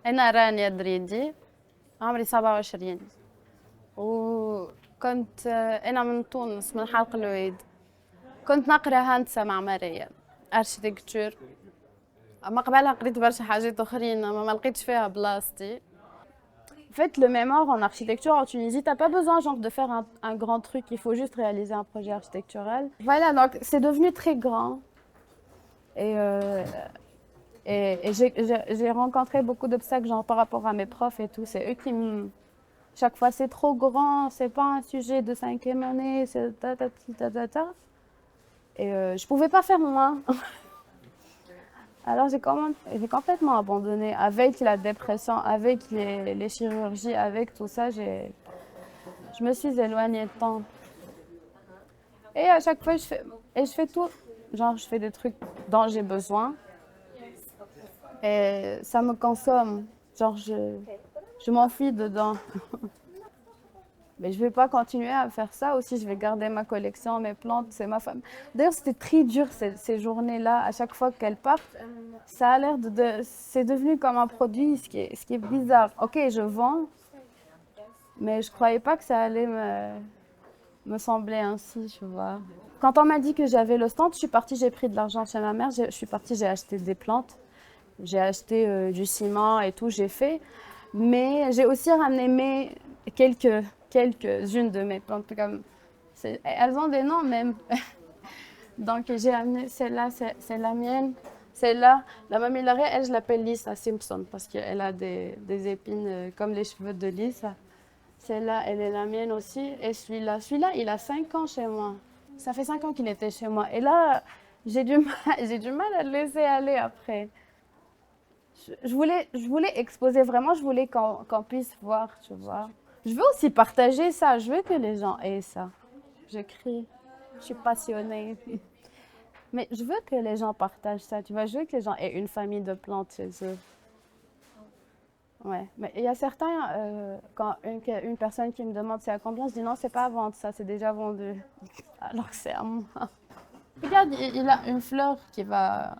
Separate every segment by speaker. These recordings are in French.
Speaker 1: أنا رانيا دريدي، عمري 27، وكنت أنا من تونس من حلق الويد. كنت نقرا هندسة معمارية أرشيتكتور. ما قبلها قريت برشا حاجات أخرين ما لقيتش فيها بلاصتي. En fait, le mémoire en architecture en Tunisie, t'as pas besoin genre de faire un grand truc, il faut juste réaliser un projet architectural. Voilà, donc c'est devenu très grand. Et, euh, et j'ai rencontré beaucoup d'obstacles genre par rapport à mes profs et tout. C'est eux qui me... Chaque fois, c'est trop grand, c'est pas un sujet de cinquième année, c'est ta ta ta ta ta. Et je pouvais pas faire moins. Alors j'ai complètement abandonné. Avec la dépression, avec les chirurgies, avec tout ça, je me suis éloignée de temps. Et à chaque fois, je fais tout. Genre, je fais des trucs dont j'ai besoin. Et ça me consomme. Genre, je m'enfuis dedans. Mais je vais pas continuer à faire ça aussi. Je vais garder ma collection, mes plantes, c'est ma femme. D'ailleurs, c'était très dur ces journées-là. À chaque fois qu'elles partent, ça a l'air c'est devenu comme un produit, ce qui est bizarre. Ok, je vends, mais je croyais pas que ça allait me sembler ainsi, tu vois. Quand on m'a dit que j'avais le stand, je suis partie, j'ai pris de l'argent chez ma mère, je suis partie, j'ai acheté des plantes, j'ai acheté du ciment et tout, j'ai fait. Mais j'ai aussi ramené quelques-unes de mes plantes. Comme, elles ont des noms même. Donc j'ai amené celle-là, c'est la mienne. Celle-là, la mamie Larry, elle, je l'appelle Lisa Simpson parce qu'elle a des épines comme les cheveux de Lisa. Celle-là, elle est la mienne aussi. Et celui-là, il a 5 ans chez moi. Ça fait 5 ans qu'il était chez moi. Et là, j'ai du mal, j'ai du mal à le laisser aller après. Je voulais exposer vraiment, je voulais qu'on puisse voir, tu vois. Je veux aussi partager ça, je veux que les gens aient ça. J'écris, je suis passionnée. Mais je veux que les gens partagent ça, tu vois. Je veux que les gens aient une famille de plantes chez eux. Ouais, mais il y a certains, quand une personne qui me demande c'est à combien, je dis non, c'est pas à vendre, ça, c'est déjà vendu. Alors que c'est à moi. Regarde, il a une fleur qui va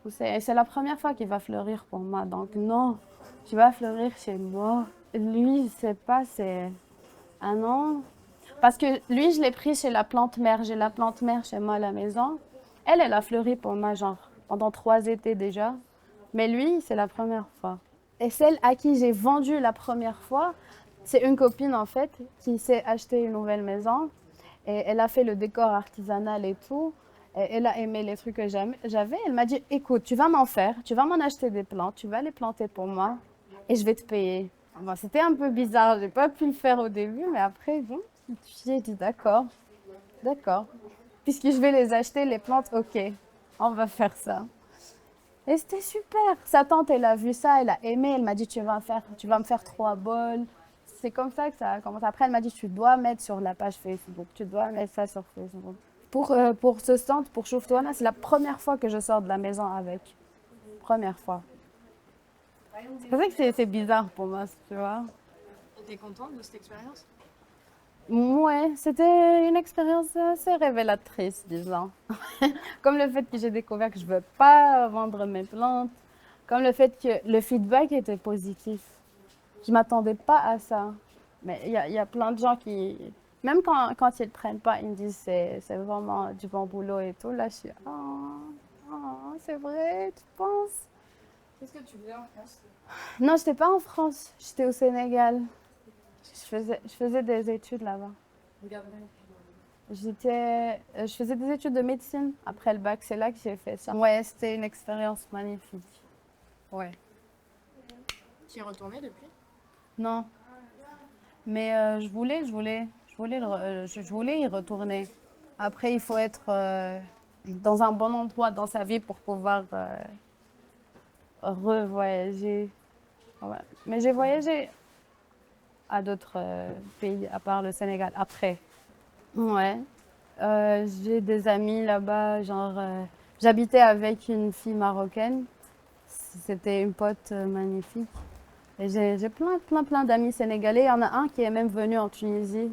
Speaker 1: pousser. Et c'est la première fois qu'il va fleurir pour moi. Donc non, tu vas fleurir chez moi. Lui, je sais pas, c'est un an. Parce que lui, je l'ai pris chez la plante mère. J'ai la plante mère chez moi à la maison. Elle a fleuri pour moi, genre, pendant 3 étés déjà. Mais lui, c'est la première fois. Et celle à qui j'ai vendu la première fois, c'est une copine en fait qui s'est acheté une nouvelle maison et elle a fait le décor artisanal et tout. Et elle a aimé les trucs que j'avais. Elle m'a dit, écoute, tu vas m'en faire, tu vas m'en acheter des plantes, tu vas les planter pour moi et je vais te payer. Bon, c'était un peu bizarre, j'ai pas pu le faire au début, mais après, bon, j'ai dit d'accord, d'accord. Puisque je vais les acheter, les plantes, ok, on va faire ça. Et c'était super. Sa tante, elle a vu ça, elle a aimé, elle m'a dit tu vas me faire 3 bols. C'est comme ça que ça a commencé. Après, elle m'a dit tu dois mettre sur la page Facebook, tu dois mettre ça sur Facebook. Pour ce stand, pour Chouftoana, c'est la première fois que je sors de la maison avec. Première fois. C'est pour ça que c'est bizarre pour moi, tu vois.
Speaker 2: T'es contente de cette expérience?
Speaker 1: Ouais, c'était une expérience assez révélatrice, disons. Comme le fait que j'ai découvert que je ne veux pas vendre mes plantes, comme le fait que le feedback était positif. Je ne m'attendais pas à ça. Mais il y a plein de gens qui, même quand ils ne prennent pas, ils me disent c'est vraiment du bon boulot et tout. Là, je suis, c'est vrai, tu penses?
Speaker 2: Qu'est-ce que tu faisais en France?
Speaker 1: Non, je n'étais pas en France, j'étais au Sénégal. Je faisais des études là-bas.
Speaker 2: Regarde.
Speaker 1: Je faisais des études de médecine après le bac, c'est là que j'ai fait ça. Ouais, c'était une expérience magnifique. Ouais.
Speaker 2: Tu y es retournée depuis?
Speaker 1: Non, mais je voulais y retourner. Après, il faut être dans un bon endroit dans sa vie pour pouvoir revoyager. Ouais. Mais j'ai voyagé à d'autres pays à part le Sénégal après. Ouais. J'ai des amis là-bas, genre j'habitais avec une fille marocaine. C'était une pote magnifique. Et j'ai plein d'amis sénégalais. Il y en a un qui est même venu en Tunisie.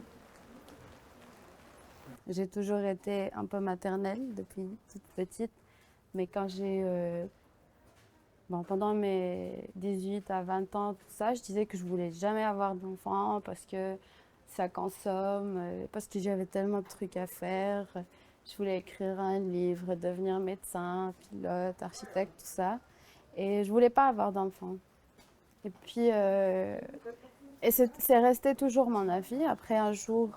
Speaker 1: J'ai toujours été un peu maternelle depuis toute petite. Mais quand j'ai bon, pendant mes 18 à 20 ans, tout ça, je disais que je voulais jamais avoir d'enfant parce que ça consomme, parce que j'avais tellement de trucs à faire. Je voulais écrire un livre, devenir médecin, pilote, architecte, tout ça. Et je voulais pas avoir d'enfant. Et puis, c'est resté toujours mon avis. Après, un jour,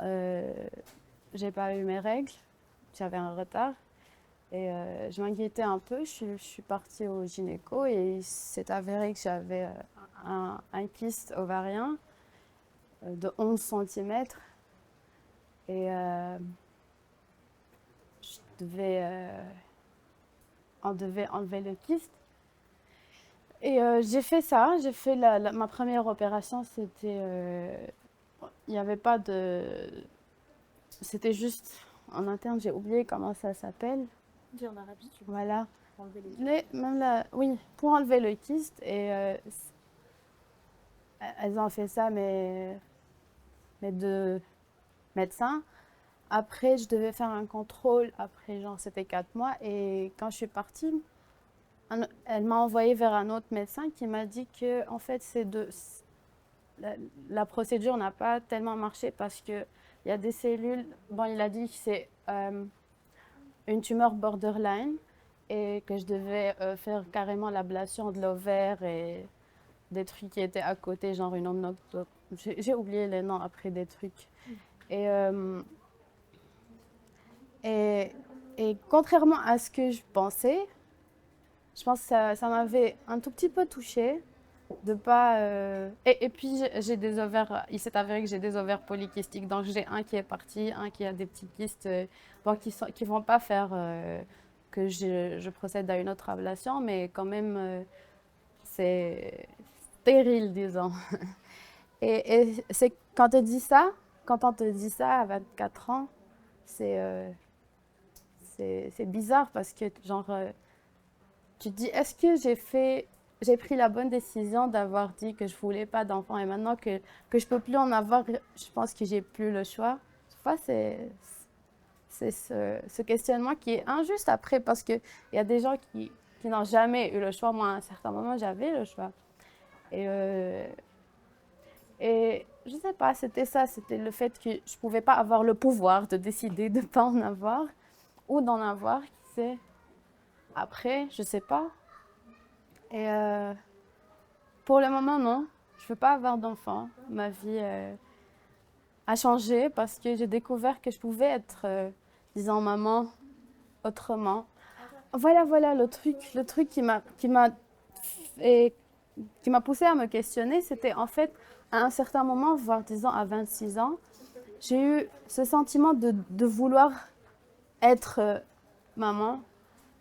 Speaker 1: euh, j'ai pas eu mes règles, j'avais un retard. Et je m'inquiétais un peu, je suis partie au gynéco et il s'est avéré que j'avais un kyste ovarien de 11 cm. Et on devait enlever le kyste. Et j'ai fait ça, j'ai fait ma première opération, il n'y avait pas de... C'était juste en interne, j'ai oublié comment ça s'appelle.
Speaker 2: Dis en Arabie, tu veux
Speaker 1: Voilà.
Speaker 2: enlever les...
Speaker 1: Oui, pour enlever le kyste. Et elles ont fait ça, mes deux médecins. Après, je devais faire un contrôle. Après, genre, c'était 4 mois. Et quand je suis partie, elle m'a envoyée vers un autre médecin qui m'a dit que, en fait, la procédure n'a pas tellement marché parce qu'il y a des cellules. Bon, il a dit que c'est une tumeur borderline et que je devais faire carrément l'ablation de l'ovaire et des trucs qui étaient à côté, genre une omnoto. J'ai oublié les noms après des trucs. Et, et, et contrairement à ce que je pensais, je pense que ça m'avait un tout petit peu touchée de pas. Et puis j'ai des ovaires. Il s'est avéré que j'ai des ovaires polykystiques, donc j'ai un qui est parti, un qui a des petits kystes, bon, qui vont pas faire que je procède à une autre ablation, mais quand même c'est stérile, disons. Et c'est quand on te dit ça à 24 ans, c'est c'est bizarre parce que genre tu te dis est-ce que j'ai pris la bonne décision d'avoir dit que je voulais pas d'enfant et maintenant que je peux plus en avoir, je pense que j'ai plus le choix. Tu vois, c'est ce questionnement qui est injuste après parce qu'il y a des gens qui n'ont jamais eu le choix. Moi, à un certain moment, j'avais le choix. Et, et je sais pas, c'était ça, c'était le fait que je pouvais pas avoir le pouvoir de décider de pas en avoir ou d'en avoir, qui sait. Après, je sais pas. Et pour le moment, non. Je veux pas avoir d'enfant. Ma vie a changé parce que j'ai découvert que je pouvais être, disons, maman autrement. Voilà, le truc et- qui m'a poussée à me questionner, c'était en fait, à un certain moment, voire disons à 26 ans, j'ai eu ce sentiment de vouloir être maman,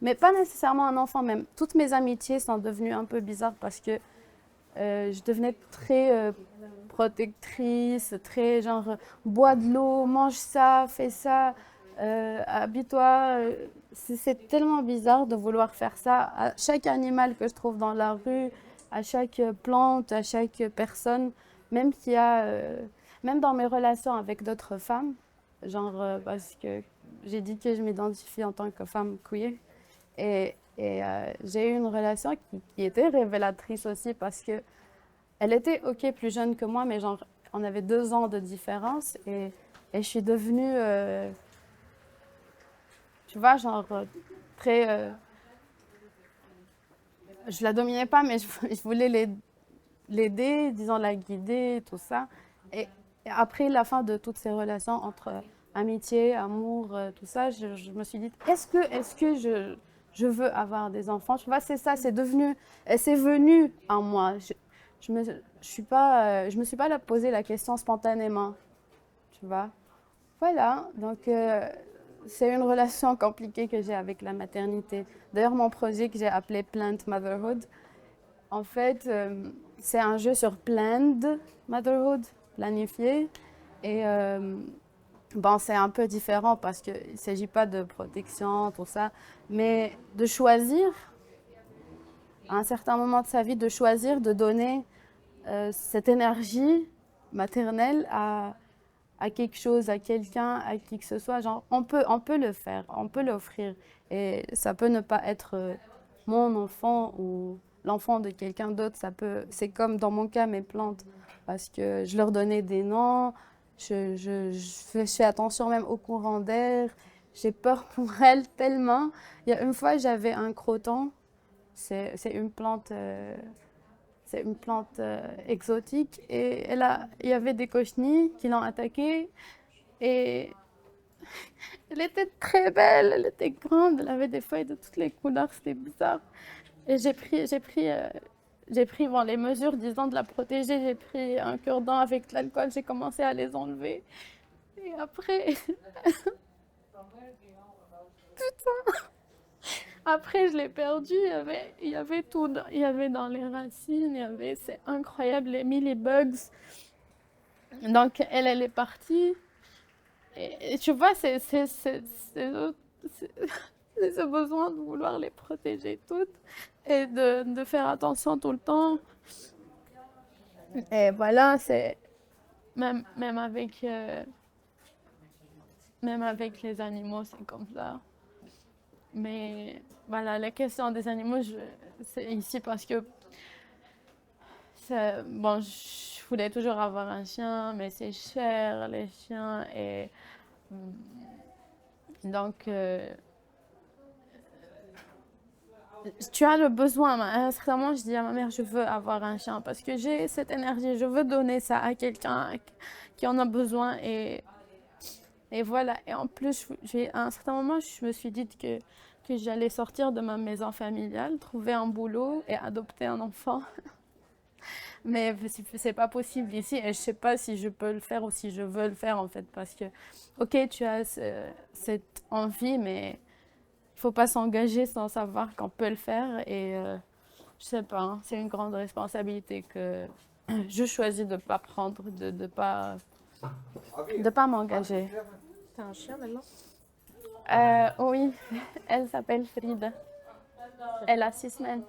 Speaker 1: mais pas nécessairement un enfant même. Toutes mes amitiés sont devenues un peu bizarres parce que je devenais très protectrice, très genre bois de l'eau, mange ça, fais ça, habille-toi. C'est tellement bizarre de vouloir faire ça à chaque animal que je trouve dans la rue, à chaque plante, à chaque personne, même qu'il y a, même dans mes relations avec d'autres femmes, genre parce que j'ai dit que je m'identifie en tant que femme queer. Et j'ai eu une relation qui était révélatrice aussi parce que elle était ok plus jeune que moi, mais genre on avait 2 ans de différence et je suis devenue, tu vois, genre très, je la dominais pas, mais je voulais l'aider, disons la guider, tout ça. Et après la fin de toutes ces relations entre amitié, amour, tout ça, je me suis dit, est-ce que je veux avoir des enfants? Tu vois, c'est ça, c'est venu en moi. Je me suis pas posé la question spontanément, tu vois. Voilà, donc c'est une relation compliquée que j'ai avec la maternité. D'ailleurs, mon projet que j'ai appelé Planned Motherhood, en fait, c'est un jeu sur planned motherhood, planifié. Et bon, c'est un peu différent parce qu'il ne s'agit pas de protection, tout ça, mais de choisir, à un certain moment de sa vie, de choisir de donner cette énergie maternelle à quelque chose, à quelqu'un, à qui que ce soit. Genre, on peut le faire, on peut l'offrir. Et ça peut ne pas être mon enfant ou l'enfant de quelqu'un d'autre, c'est comme dans mon cas mes plantes, parce que je leur donnais des noms, je fais attention même au courant d'air, j'ai peur pour elles tellement. Il y a une fois, j'avais un croton, c'est une plante, exotique, et il y avait des cochenilles qui l'ont attaquée, et elle était très belle, elle était grande, elle avait des feuilles de toutes les couleurs, c'était bizarre. Et j'ai pris bon, les mesures, disons, de la protéger. J'ai pris un cure-dent avec de l'alcool, j'ai commencé à les enlever. Et après, après je l'ai perdu. Il y avait tout. Il y avait dans les racines, c'est incroyable, les millibugs. Donc, elle est partie. Et tu vois, c'est- c'est ce besoin de vouloir les protéger toutes et de faire attention tout le temps. Et voilà, c'est même, même avec les animaux, c'est comme ça. Mais voilà, la question des animaux, c'est ici parce que bon, je voulais toujours avoir un chien, mais c'est cher les chiens et donc tu as le besoin. À un certain moment, je dis à ma mère, je veux avoir un chien parce que j'ai cette énergie, je veux donner ça à quelqu'un qui en a besoin et voilà. Et en plus, à un certain moment, je me suis dit que j'allais sortir de ma maison familiale, trouver un boulot et adopter un enfant. Mais c'est pas possible ici et je sais pas si je peux le faire ou si je veux le faire en fait parce que, ok, tu as cette envie, mais il faut pas s'engager sans savoir qu'on peut le faire et je sais pas, hein, c'est une grande responsabilité que je choisis de pas prendre, de pas m'engager.
Speaker 2: T'as un chien maintenant?
Speaker 1: Oui, elle s'appelle Frida. Elle a 6 semaines.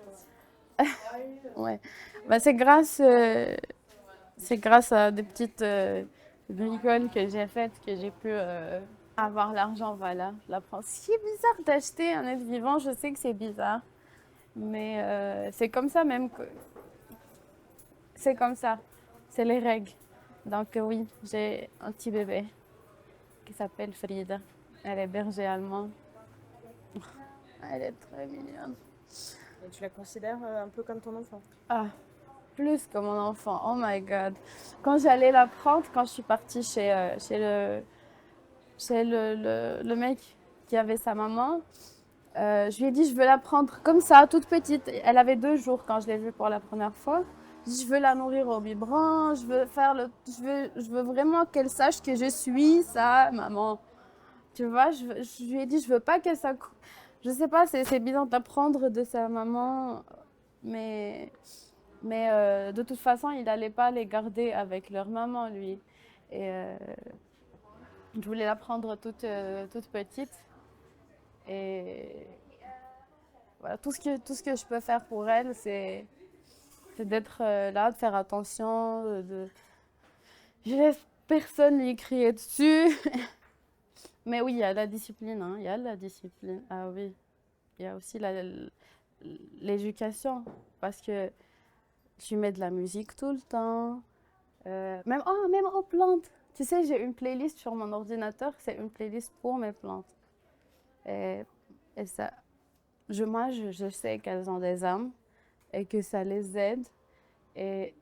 Speaker 1: Ouais. Bah, c'est grâce à des petites bricoles que j'ai faites que j'ai pu avoir l'argent. Voilà, je la prends. Ce qui est bizarre d'acheter un être vivant, je sais que c'est bizarre, mais c'est comme ça même. C'est comme ça. C'est les règles. Donc oui, j'ai un petit bébé qui s'appelle Frida. Elle est berger allemand. Elle est très mignonne.
Speaker 2: Et tu la considères un peu comme ton enfant?
Speaker 1: Ah, plus que mon enfant. Oh my God. Quand j'allais la prendre, quand je suis partie chez le mec qui avait sa maman, je lui ai dit, je veux la prendre comme ça, toute petite. Elle avait 2 jours quand je l'ai vue pour la première fois. Je dis, je veux la nourrir au biberon, je veux vraiment qu'elle sache que je suis sa maman. Tu vois, je lui ai dit, je veux pas qu'elle s'accroche. Je sais pas, c'est bizarre d'apprendre de sa maman, mais, mais de toute façon, il n'allait pas les garder avec leur maman, lui. Et je voulais la prendre toute petite. Et voilà, tout ce que je peux faire pour elle, c'est d'être là, de faire attention, je laisse personne lui crier dessus. Mais oui, il y a la discipline, hein, il y a la discipline. Ah oui, il y a aussi l'éducation, parce que tu mets de la musique tout le temps, même aux plantes. Tu sais, j'ai une playlist sur mon ordinateur, c'est une playlist pour mes plantes. Et, et ça, moi, je sais qu'elles ont des âmes et que ça les aide. Et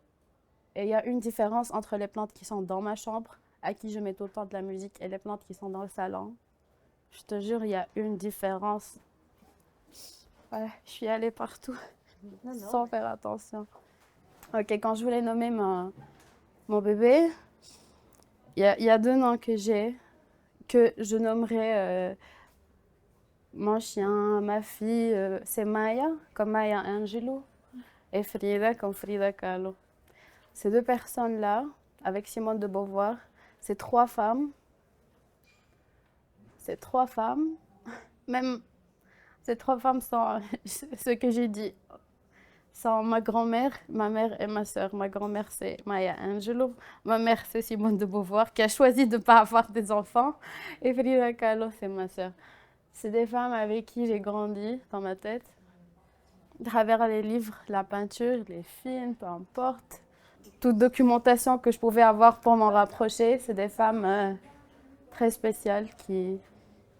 Speaker 1: il y a une différence entre les plantes qui sont dans ma chambre, à qui je mets tout le temps de la musique, et les plantes qui sont dans le salon. Je te jure, il y a une différence. Ouais, je suis allée partout sans faire attention. Ok, quand je voulais nommer mon bébé, il y a 2 noms que j'ai, que je nommerais mon chien, ma fille. C'est Maya, comme Maya Angelou, et Frida, comme Frida Kahlo. Ces 2 personnes-là, avec Simone de Beauvoir, ces 3 femmes, même ces 3 femmes sont ce que j'ai dit, sont ma grand-mère, ma mère et ma sœur. Ma grand-mère, c'est Maya Angelou. Ma mère, c'est Simone de Beauvoir, qui a choisi de ne pas avoir des enfants. Et Frida Kahlo, c'est ma sœur. C'est des femmes avec qui j'ai grandi dans ma tête. à travers les livres, la peinture, les films, peu importe. Toute documentation que je pouvais avoir pour m'en rapprocher, c'est des femmes très spéciales qui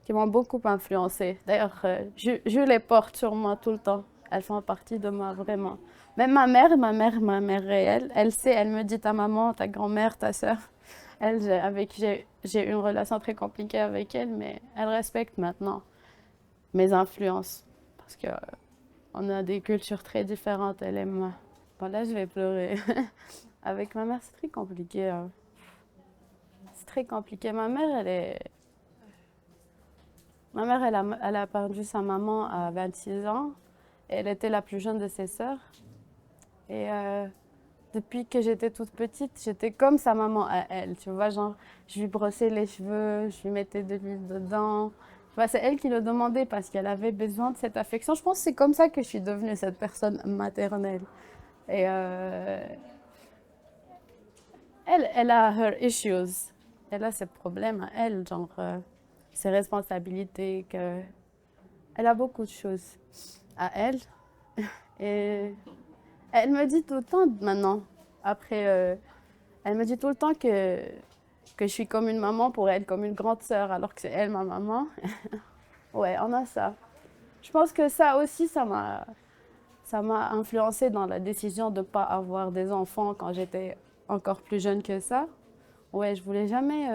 Speaker 1: m'ont beaucoup influencée. D'ailleurs, je les porte sur moi tout le temps. Elles font partie de moi vraiment. Même ma mère réelle, elle sait, elle me dit ta maman, ta grand-mère, ta sœur. Elle, j'ai une relation très compliquée avec elle, mais elle respecte maintenant mes influences. Parce que on a des cultures très différentes, elle et moi. Bon, là, je vais pleurer. Avec ma mère, c'est très compliqué. C'est très compliqué. Elle a perdu sa maman à 26 ans. Elle était la plus jeune de ses sœurs. Et depuis que j'étais toute petite, j'étais comme sa maman à elle. Tu vois, genre, je lui brossais les cheveux, je lui mettais de l'huile dedans. Tu vois, c'est elle qui le demandait parce qu'elle avait besoin de cette affection. Je pense que c'est comme ça que je suis devenue cette personne maternelle. Et elle a her issues. Elle a ses problèmes à elle, genre ses responsabilités. Elle a beaucoup de choses à elle. Et elle me dit tout le temps maintenant, après, elle me dit tout le temps que je suis comme une maman pour elle, comme une grande sœur, alors que c'est elle ma maman. Ouais, on a ça. Je pense que ça aussi, ça m'a influencée dans la décision de ne pas avoir des enfants quand j'étais encore plus jeune que ça. Ouais, je voulais jamais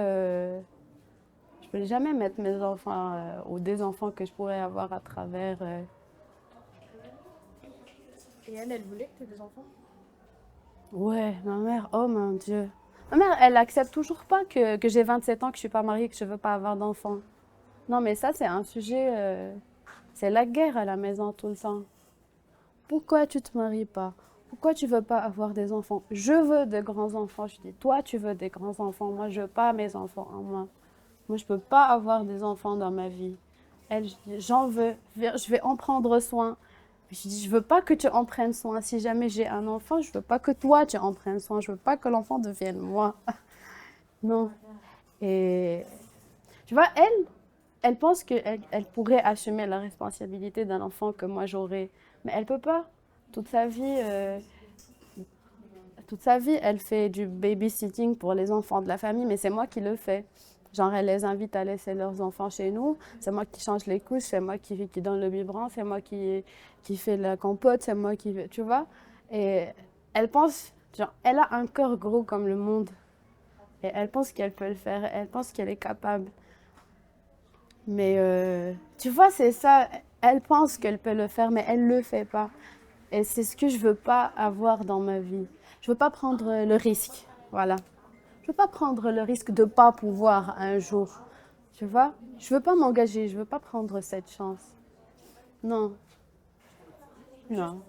Speaker 1: mettre mes enfants ou des enfants que je pourrais avoir à travers.
Speaker 2: Et elle voulait que tu aies des enfants?
Speaker 1: Ouais, ma mère, oh mon Dieu. Ma mère, elle accepte toujours pas que j'ai 27 ans, que je suis pas mariée, que je veux pas avoir d'enfants. Non, mais ça, c'est un sujet. C'est la guerre à la maison tout le temps. Pourquoi tu te maries pas? Pourquoi tu veux pas avoir des enfants? Je veux de grands enfants. Je dis, toi, tu veux des grands enfants. Moi, je veux pas mes enfants en moi. Moi, je peux pas avoir des enfants dans ma vie. Elle, je dis, j'en veux. Je vais en prendre soin. Je dis, je veux pas que tu en prennes soin. Si jamais j'ai un enfant, je veux pas que toi, tu en prennes soin. Je veux pas que l'enfant devienne moi. Non. Et tu vois, elle pense elle pourrait assumer la responsabilité d'un enfant que moi j'aurais. Mais elle peut pas. Toute sa vie, euh, toute sa vie, elle fait du babysitting pour les enfants de la famille, mais c'est moi qui le fais. Genre, elle les invite à laisser leurs enfants chez nous. C'est moi qui change les couches, c'est moi qui donne le biberon, c'est moi qui fait la compote, c'est moi qui... Tu vois? Et elle pense... Genre, elle a un cœur gros comme le monde. Et elle pense qu'elle peut le faire. Elle pense qu'elle est capable. Mais tu vois, c'est ça. Elle pense qu'elle peut le faire, mais elle le fait pas. Et c'est ce que je veux pas avoir dans ma vie. Je veux pas prendre le risque. Voilà. Je veux pas prendre le risque de pas pouvoir un jour. Tu vois? Je veux pas m'engager. Je veux pas prendre cette chance. Non.
Speaker 2: Juste
Speaker 1: Non.